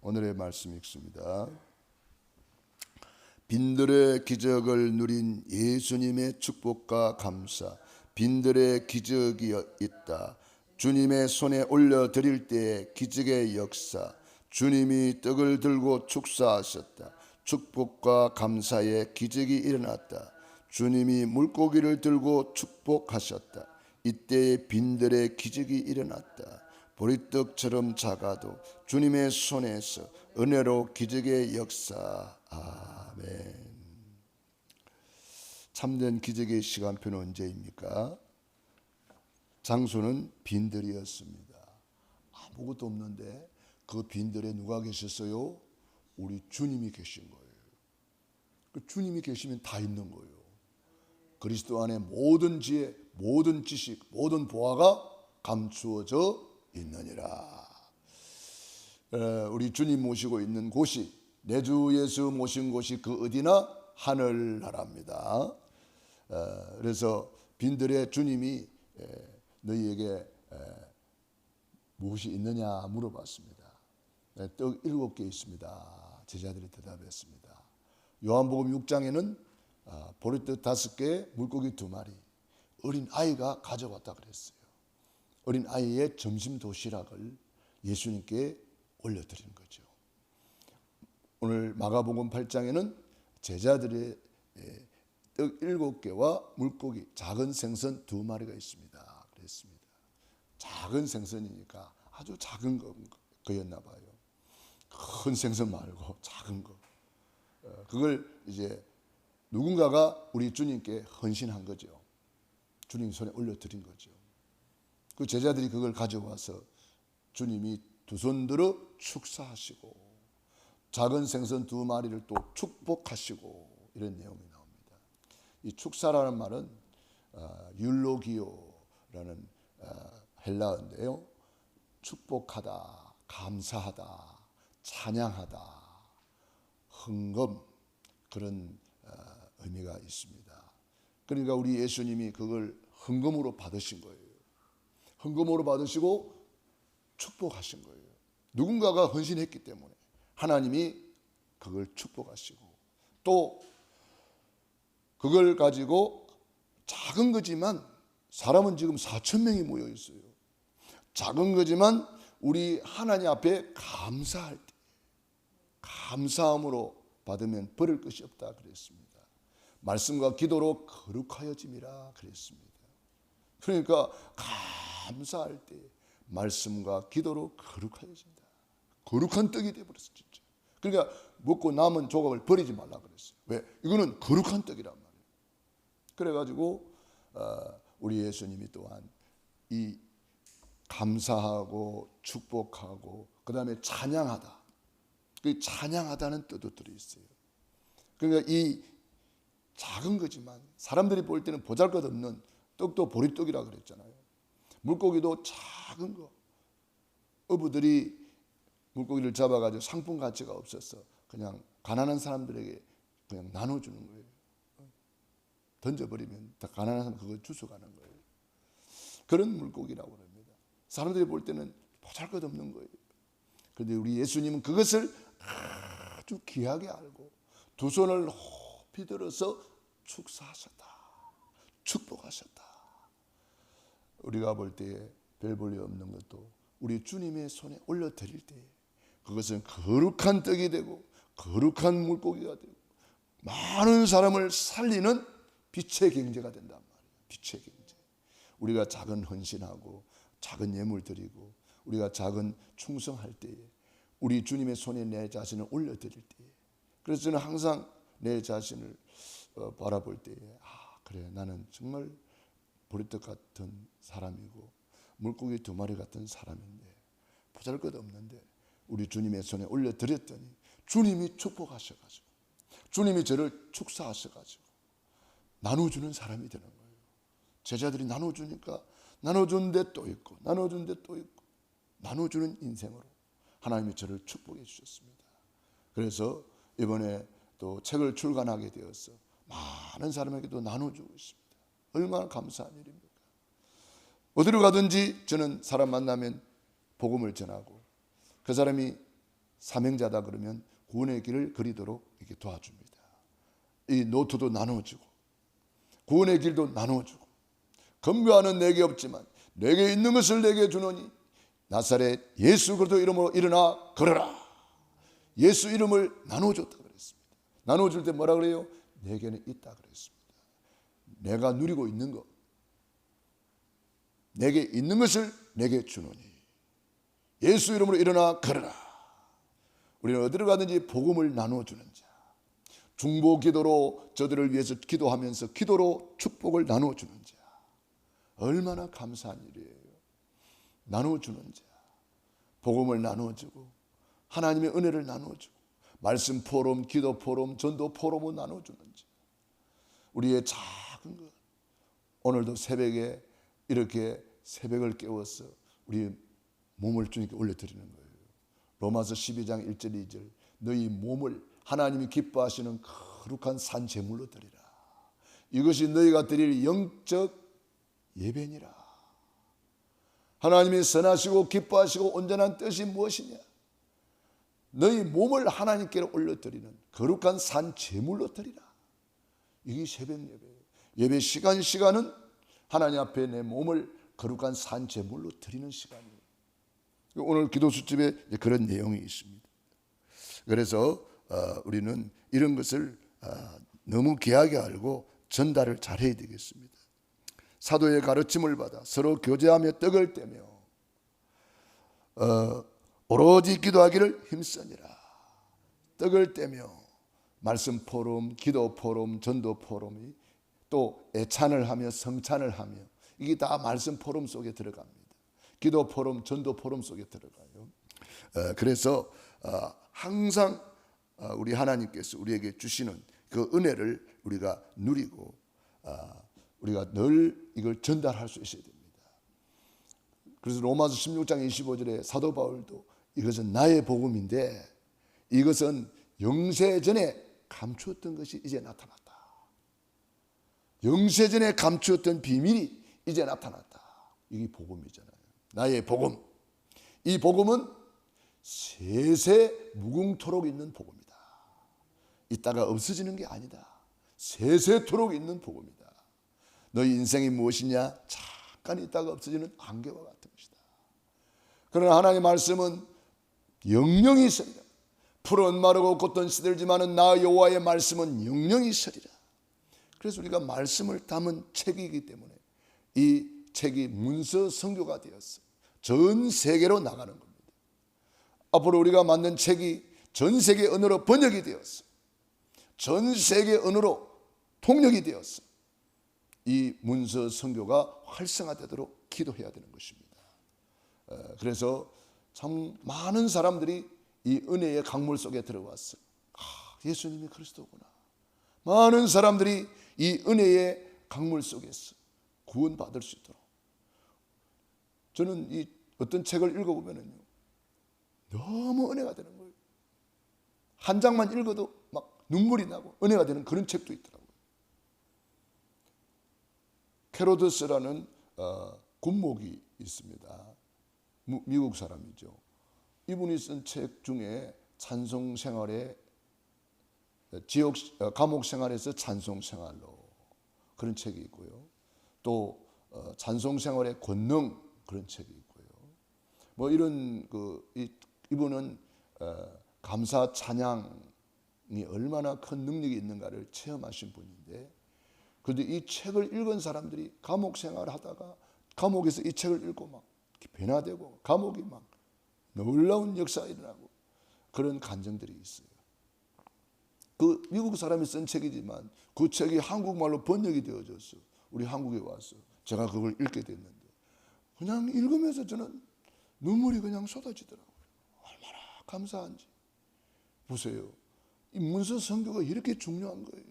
오늘의 말씀 읽습니다. 빈들의 기적을 누린 예수님의 축복과 감사. 빈들의 기적이 있다. 주님의 손에 올려드릴 때의 기적의 역사. 주님이 떡을 들고 축사하셨다. 축복과 감사의 기적이 일어났다. 주님이 물고기를 들고 축복하셨다. 이때 빈들의 기적이 일어났다. 보리떡처럼 작아도 주님의 손에서 은혜로 기적의 역사. 아멘. 참된 기적의 시간표는 언제입니까? 장소는 빈들이었습니다. 아무것도 없는데 그 빈들에 누가 계셨어요? 우리 주님이 계신 거예요. 그 주님이 계시면 다 있는 거예요. 그리스도 안에 모든 지혜, 모든 지식, 모든 보화가 감추어져 있느니라. 우리 주님 모시고 있는 곳이, 내 주 예수 모신 곳이 그 어디나 하늘나라입니다. 그래서 빈들의 주님이 너희에게 무엇이 있느냐 물어봤습니다. 떡 7개 있습니다. 제자들이 대답했습니다. 요한복음 6장에는 보리떡 5개, 물고기 2마리, 어린 아이가 가져왔다 그랬어요. 어린 아이의 점심 도시락을 예수님께 올려드린 거죠. 오늘 마가복음 8장에는 제자들의 떡 7개와 물고기, 작은 생선 2마리가 있습니다. 그랬습니다. 작은 생선이니까 아주 작은 거였나 봐요. 큰 생선 말고 작은 거. 그걸 이제 누군가가 우리 주님께 헌신한 거죠. 주님 손에 올려드린 거죠. 그 제자들이 그걸 가져와서 주님이 두 손 들어 축사하시고 작은 생선 2마리를 또 축복하시고 이런 내용이 나옵니다. 이 축사라는 말은 율로기오라는 헬라어인데요. 축복하다, 감사하다, 찬양하다, 헌금, 그런 의미가 있습니다. 그러니까 우리 예수님이 그걸 헌금으로 받으신 거예요. 헌금으로 받으시고 축복하신 거예요. 누군가가 헌신했기 때문에 하나님이 그걸 축복하시고, 또 그걸 가지고 작은 거지만, 사람은 지금 4,000명이 모여 있어요. 작은 거지만 우리 하나님 앞에 감사할 때, 감사함으로 받으면 버릴 것이 없다 그랬습니다. 말씀과 기도로 거룩하여짐이라 그랬습니다. 그러니까 감사할 때 말씀과 기도로 거룩하여진다. 거룩한 떡이 되어버렸어 진짜. 그러니까 먹고 남은 조각을 버리지 말라 그랬어요. 왜? 이거는 거룩한 떡이란 말이에요. 그래가지고 우리 예수님이 또한 이 감사하고 축복하고 그 다음에 찬양하다, 그 찬양하다는 뜻도 들어있어요. 그러니까 이 작은 거지만 사람들이 볼 때는 보잘것없는 떡도 보리떡이라 그랬잖아요. 물고기도 작은 거, 어부들이 물고기를 잡아가지고 상품 가치가 없어서 그냥 가난한 사람들에게 그냥 나눠주는 거예요. 던져버리면 다 가난한 사람 그거 주워가는 거예요. 그런 물고기라고 합니다. 사람들이 볼 때는 보잘것없는 거예요. 그런데 우리 예수님은 그것을 아주 귀하게 알고 두 손을 높이 들어서 축사하셨다, 축복하셨다. 우리가 볼 때에 별 볼일 없는 것도 우리 주님의 손에 올려드릴 때에 그것은 거룩한 떡이 되고 거룩한 물고기가 되고 많은 사람을 살리는 빛의 경제가 된단 말이에요. 빛의 경제. 우리가 작은 헌신하고 작은 예물 드리고 우리가 작은 충성할 때에 우리 주님의 손에 내 자신을 올려드릴 때에, 그래서 저는 항상 내 자신을 바라볼 때에 그래, 나는 정말 보리떡 같은 사람이고 물고기 2마리 같은 사람인데 보잘것없는데 우리 주님의 손에 올려드렸더니 주님이 축복하셔가지고 주님이 저를 축사하셔가지고 나눠주는 사람이 되는 거예요. 제자들이 나눠주니까 나눠준 데 또 있고 나눠준 데 또 있고 나눠주는 인생으로 하나님이 저를 축복해 주셨습니다. 그래서 이번에 또 책을 출간하게 되어서 많은 사람에게도 나눠주고 있습니다. 얼마나 감사한 일입니까? 어디로 가든지 저는 사람 만나면 복음을 전하고 그 사람이 사명자다 그러면 구원의 길을 그리도록 이렇게 도와줍니다. 이 노트도 나누어주고 구원의 길도 나누어주고 검거하는 내게 없지만 내게 있는 것을 내게 주노니 나사렛 예수 그리스도 이름으로 일어나 걸어라. 예수 이름을 나눠줬다 그랬습니다. 나눠줄 때 뭐라 그래요? 내게는 있다 그랬습니다. 내가 누리고 있는 것, 내게 있는 것을 내게 주노니 예수 이름으로 일어나 걸어라. 우리는 어디로 가든지 복음을 나눠주는 자, 중보 기도로 저들을 위해서 기도하면서 기도로 축복을 나눠주는 자, 얼마나 감사한 일이에요. 나눠주는 자, 복음을 나눠주고 하나님의 은혜를 나눠주고 말씀 포럼, 기도 포럼, 전도 포럼을 나눠주는 자, 우리의 작은 것, 오늘도 새벽에 이렇게 새벽을 깨워서 우리 몸을 주님께 올려드리는 거예요. 로마서 12장 1절 2절 너희 몸을 하나님이 기뻐하시는 거룩한 산 제물로 드리라. 이것이 너희가 드릴 영적 예배니라. 하나님이 선하시고 기뻐하시고 온전한 뜻이 무엇이냐? 너희 몸을 하나님께 올려드리는 거룩한 산 제물로 드리라. 이게 새벽 예배예요. 예배 시간은 하나님 앞에 내 몸을 거룩한 산 제물로 드리는 시간이에요. 오늘 기도 수집에 그런 내용이 있습니다. 그래서 우리는 이런 것을 너무 귀하게 알고 전달을 잘해야 되겠습니다. 사도의 가르침을 받아 서로 교제하며 떡을 떼며 오로지 기도하기를 힘쓰니라. 떡을 떼며 말씀 포럼, 기도 포럼, 전도 포럼이 또 애찬을 하며 성찬을 하며 이게 다 말씀 포럼 속에 들어갑니다. 기도 포럼, 전도 포럼 속에 들어가요. 그래서 항상 우리 하나님께서 우리에게 주시는 그 은혜를 우리가 누리고 우리가 늘 이걸 전달할 수 있어야 됩니다. 그래서 로마서 16장 25절에 사도 바울도 이것은 나의 복음인데 이것은 영세전에 감추었던 것이 이제 나타났다. 영세전에 감추었던 비밀이 이제 나타났다. 이게 복음이잖아요. 나의 복음. 이 복음은 세세 무궁토록 있는 복음이다. 있다가 없어지는 게 아니다. 세세토록 있는 복음이다. 너희 인생이 무엇이냐? 잠깐 있다가 없어지는 안개와 같은 것이다. 그러나 하나님의 말씀은 영영이 있으리라. 풀은 마르고 꽃은 시들지만은 나 여호와의 말씀은 영영이 있으리라. 그래서 우리가 말씀을 담은 책이기 때문에 이 책이 문서 선교가 되었어. 전 세계로 나가는 겁니다. 앞으로 우리가 만든 책이 전 세계 언어로 번역이 되었어. 전 세계 언어로 통역이 되었어. 이 문서 선교가 활성화되도록 기도해야 되는 것입니다. 그래서 참 많은 사람들이 이 은혜의 강물 속에 들어왔어. 예수님이 그리스도구나. 많은 사람들이 이 은혜의 강물 속에서 구원받을 수 있도록. 저는 이 어떤 책을 읽어보면요 너무 은혜가 되는 거예요. 한 장만 읽어도 막 눈물이 나고 은혜가 되는 그런 책도 있더라고요. 캐로더스라는 군목이 있습니다. 미국 사람이죠. 이분이 쓴 책 중에 찬송 생활의 지옥 감옥 생활에서 찬송 생활로 그런 책이 있고요. 또 찬송 생활의 권능 그런 책이 있고요. 뭐 이런 이분은 감사 찬양이 얼마나 큰 능력이 있는가를 체험하신 분인데, 그런데 이 책을 읽은 사람들이 감옥 생활을 하다가 감옥에서 이 책을 읽고 막 변화되고 감옥이 막 놀라운 역사가 일어나고 그런 간증들이 있어요. 그 미국 사람이 쓴 책이지만 그 책이 한국말로 번역이 되어졌어. 우리 한국에 와서 제가 그걸 읽게 됐는데 그냥 읽으면서 저는 눈물이 그냥 쏟아지더라고요. 얼마나 감사한지. 보세요. 이 문서 선교가 이렇게 중요한 거예요.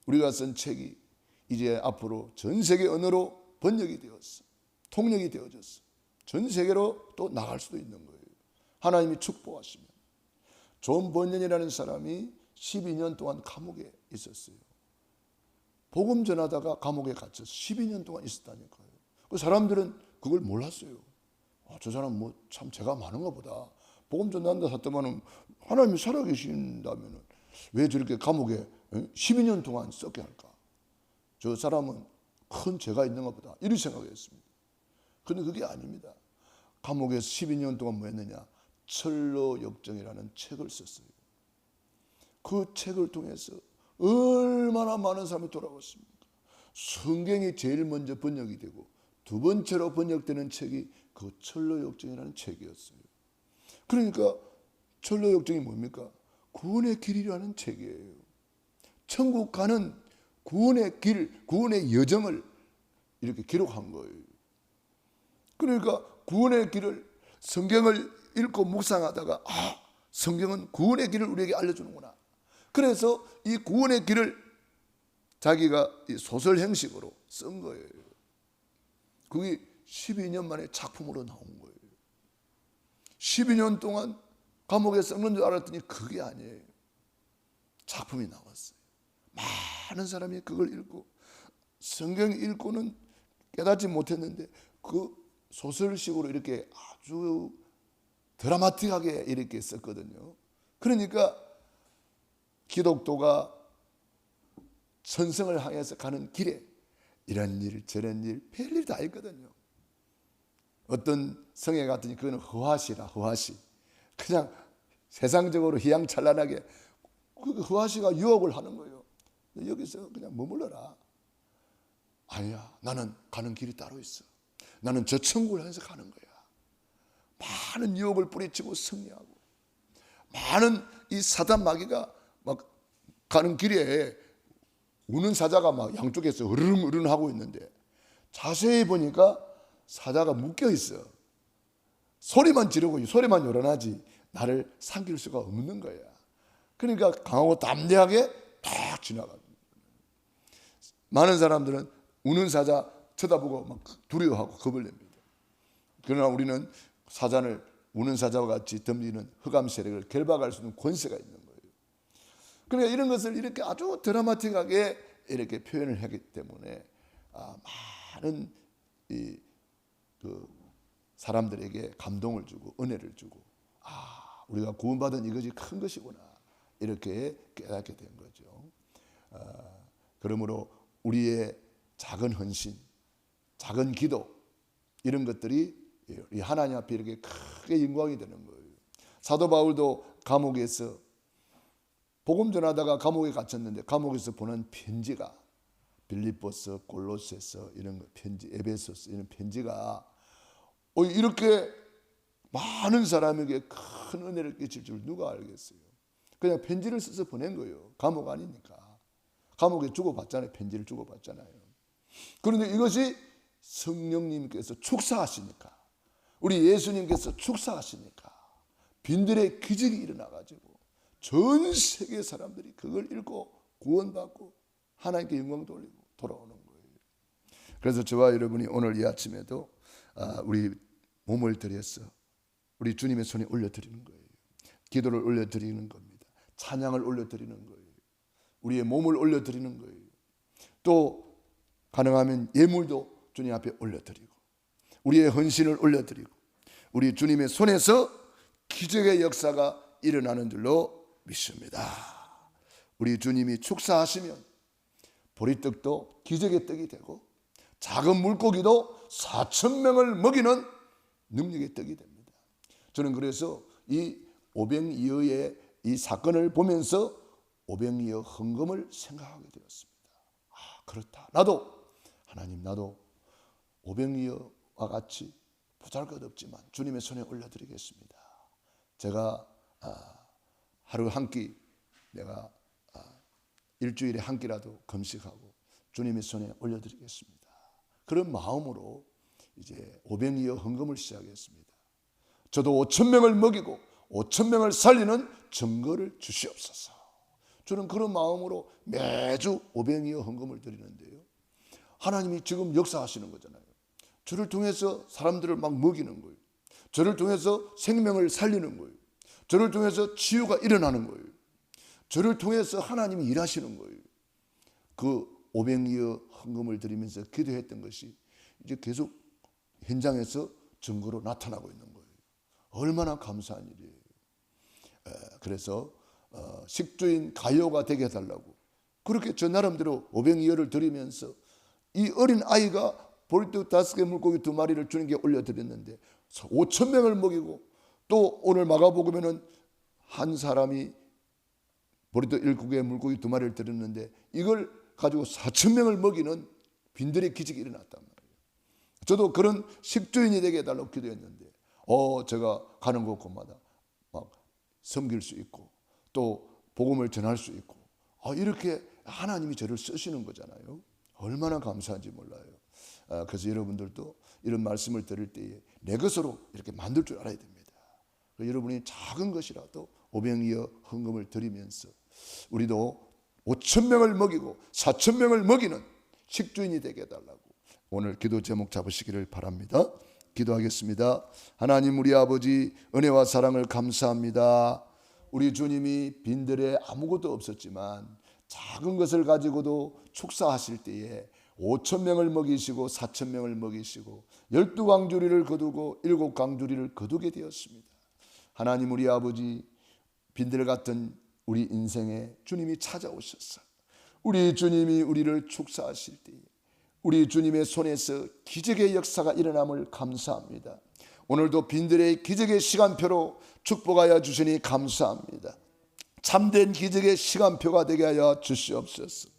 우리가 쓴 책이 이제 앞으로 전 세계 언어로 번역이 되었어. 통역이 되어졌어. 전 세계로 또 나갈 수도 있는 거예요. 하나님이 축복하시면. 존 번연이라는 사람이 12년 동안 감옥에 있었어요. 복음 전하다가 감옥에 갇혀서 12년 동안 있었다니까요. 그 사람들은 그걸 몰랐어요. 저 사람 뭐 참 죄가 많은가 보다. 복음 전한다 했더만은 하나님이 살아계신다면은 왜 저렇게 감옥에 12년 동안 썩게 할까? 저 사람은 큰 죄가 있는가 보다 이렇게 생각했습니다. 그런데 그게 아닙니다. 감옥에서 12년 동안 뭐 했느냐? 철로 역정이라는 책을 썼어요. 그 책을 통해서 얼마나 많은 사람이 돌아왔습니까? 성경이 제일 먼저 번역이 되고 두 번째로 번역되는 책이 그 철로 역정이라는 책이었어요. 그러니까 철로 역정이 뭡니까? 구원의 길이라는 책이에요. 천국 가는 구원의 길, 구원의 여정을 이렇게 기록한 거예요. 그러니까 구원의 길을 성경을 읽고 묵상하다가 성경은 구원의 길을 우리에게 알려주는구나. 그래서 이 구원의 길을 자기가 소설 형식으로 쓴 거예요. 그게 12년 만에 작품으로 나온 거예요. 12년 동안 감옥에 썩는 줄 알았더니 그게 아니에요. 작품이 나왔어요. 많은 사람이 그걸 읽고 성경 읽고는 깨닫지 못했는데 그 소설식으로 이렇게 아주 드라마틱하게 이렇게 썼거든요. 그러니까 기독교가 천성을 향해서 가는 길에 이런 일 저런 일 별일 다 있거든요. 어떤 성에 갔더니 그거는 허화시라 허화시. 그냥 세상적으로 희양찬란하게 그 허화시가 유혹을 하는 거예요. 여기서 그냥 머물러라. 아니야, 나는 가는 길이 따로 있어. 나는 저 천국을 향해서 가는 거야. 많은 유혹을 뿌리치고 승리하고 많은 이 사단 마귀가 막 가는 길에 우는 사자가 막 양쪽에서 으르렁 하고 있는데 자세히 보니까 사자가 묶여 있어. 소리만 지르고 소리만 요란하지 나를 삼킬 수가 없는 거야. 그러니까 강하고 담대하게 딱 지나가는 거야. 많은 사람들은 우는 사자 쳐다보고 막 두려워하고 겁을 냅니다. 그러나 우리는 사자를 우는 사자와 같이 덤비는 흑암 세력을 결박할 수 있는 권세가 있는 거예요. 그러니까 이런 것을 이렇게 아주 드라마틱하게 이렇게 표현을 하기 때문에 많은 그 사람들에게 감동을 주고 은혜를 주고 우리가 구원받은 이것이 큰 것이구나 이렇게 깨닫게 된 거죠. 그러므로 우리의 작은 헌신, 작은 기도 이런 것들이 하나님 앞에 이렇게 크게 영광이 되는 거예요. 사도 바울도 감옥에서 복음 전하다가 감옥에 갇혔는데 감옥에서 보낸 편지가 빌립보서, 골로새서 이런 편지, 에베소서 이런 편지가 이렇게 많은 사람에게 큰 은혜를 끼칠 줄 누가 알겠어요. 그냥 편지를 써서 보낸 거예요. 감옥 아니니까. 감옥에 주고받잖아요. 편지를 주고받잖아요. 그런데 이것이 성령님께서 축사하시니까 우리 예수님께서 축사하시니까 빈들의 기적이 일어나가지고 전 세계 사람들이 그걸 읽고 구원받고 하나님께 영광 돌리고 돌아오는 거예요. 그래서 저와 여러분이 오늘 이 아침에도 우리 몸을 들여서 우리 주님의 손에 올려드리는 거예요. 기도를 올려드리는 겁니다. 찬양을 올려드리는 거예요. 우리의 몸을 올려드리는 거예요. 또 가능하면 예물도 주님 앞에 올려드리고 우리의 헌신을 올려드리고 우리 주님의 손에서 기적의 역사가 일어나는 줄로 믿습니다. 우리 주님이 축사하시면 보리떡도 기적의 떡이 되고 작은 물고기도 4,000명을 먹이는 능력의 떡이 됩니다. 저는 그래서 이 오병이어의 이 사건을 보면서 오병이어 헌금을 생각하게 되었습니다. 그렇다. 하나님 나도 오병이어와 같이 보잘것없지만 주님의 손에 올려드리겠습니다. 제가 하루 한 끼 내가 일주일에 한 끼라도 금식하고 주님의 손에 올려드리겠습니다. 그런 마음으로 이제 오병이어 헌금을 시작했습니다. 저도 5,000명을 먹이고 5,000명을 살리는 증거를 주시옵소서. 저는 그런 마음으로 매주 오병이어 헌금을 드리는데요. 하나님이 지금 역사하시는 거잖아요. 저를 통해서 사람들을 막 먹이는 거예요. 저를 통해서 생명을 살리는 거예요. 저를 통해서 치유가 일어나는 거예요. 저를 통해서 하나님이 일하시는 거예요. 그 오병이어 헌금을 드리면서 기도했던 것이 이제 계속 현장에서 증거로 나타나고 있는 거예요. 얼마나 감사한 일이에요. 그래서 식주인 가요가 되게 해달라고 그렇게 저 나름대로 오병이어를 드리면서 이 어린 아이가 보리떡 5개 물고기 2마리를 주님께 올려드렸는데 5,000명을 먹이고 또 오늘 마가복음에는 한 사람이 보리떡 7개 물고기 2마리를 드렸는데 이걸 가지고 4,000명을 먹이는 빈들의 기적이 일어났단 말이에요. 저도 그런 식주인이 되게 해달라고 기도했는데 제가 가는 곳곳마다 막 섬길 수 있고 또 복음을 전할 수 있고 이렇게 하나님이 저를 쓰시는 거잖아요. 얼마나 감사한지 몰라요. 그래서 여러분들도 이런 말씀을 들을 때에 내 것으로 이렇게 만들 줄 알아야 됩니다. 여러분이 작은 것이라도 오병이어 헌금을 드리면서 우리도 5,000명을 먹이고 4,000명을 먹이는 식주인이 되게 해달라고 오늘 기도 제목 잡으시기를 바랍니다. 기도하겠습니다. 하나님 우리 아버지 은혜와 사랑을 감사합니다. 우리 주님이 빈들에 아무것도 없었지만 작은 것을 가지고도 축사하실 때에 5,000명을 먹이시고 4,000명을 먹이시고 12광주리를 거두고 7광주리를 거두게 되었습니다. 하나님 우리 아버지 빈들 같은 우리 인생에 주님이 찾아오셨어. 우리 주님이 우리를 축사하실 때에 우리 주님의 손에서 기적의 역사가 일어남을 감사합니다. 오늘도 빈들의 기적의 시간표로 축복하여 주시니 감사합니다. 참된 기적의 시간표가 되게 하여 주시옵소서.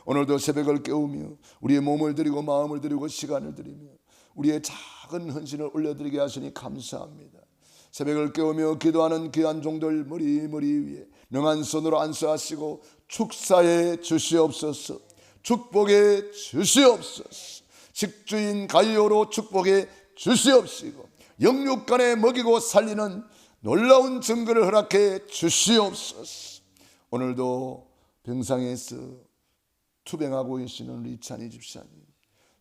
오늘도 새벽을 깨우며 우리의 몸을 드리고 마음을 드리고 시간을 드리며 우리의 작은 헌신을 올려드리게 하시니 감사합니다. 새벽을 깨우며 기도하는 귀한 종들 머리 위에 능한 손으로 안수하시고 축사해 주시옵소서. 축복해 주시옵소서. 식주인 가이오로 축복해 주시옵시고 영육간에 먹이고 살리는 놀라운 증거를 허락해 주시옵소서. 오늘도 병상에서 투병하고 계시는 우리 찬희 집사님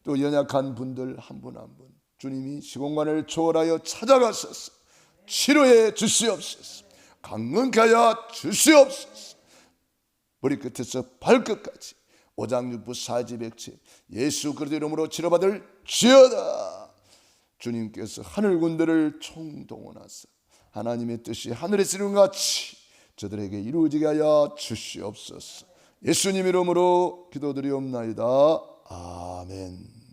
또 연약한 분들 한 분 한 분 주님이 시공간을 초월하여 찾아가셔서 치료해 주시옵소서. 강건케 하여 주시옵소서. 머리끝에서 발끝까지 오장육부 사지백체 예수 그리스도 이름으로 치료받을 지어다. 주님께서 하늘 군대를 총동원하사 하나님의 뜻이 하늘에서 이룬 같이 저들에게 이루어지게 하여 주시옵소서. 예수님 이름으로 기도드리옵나이다. 아멘.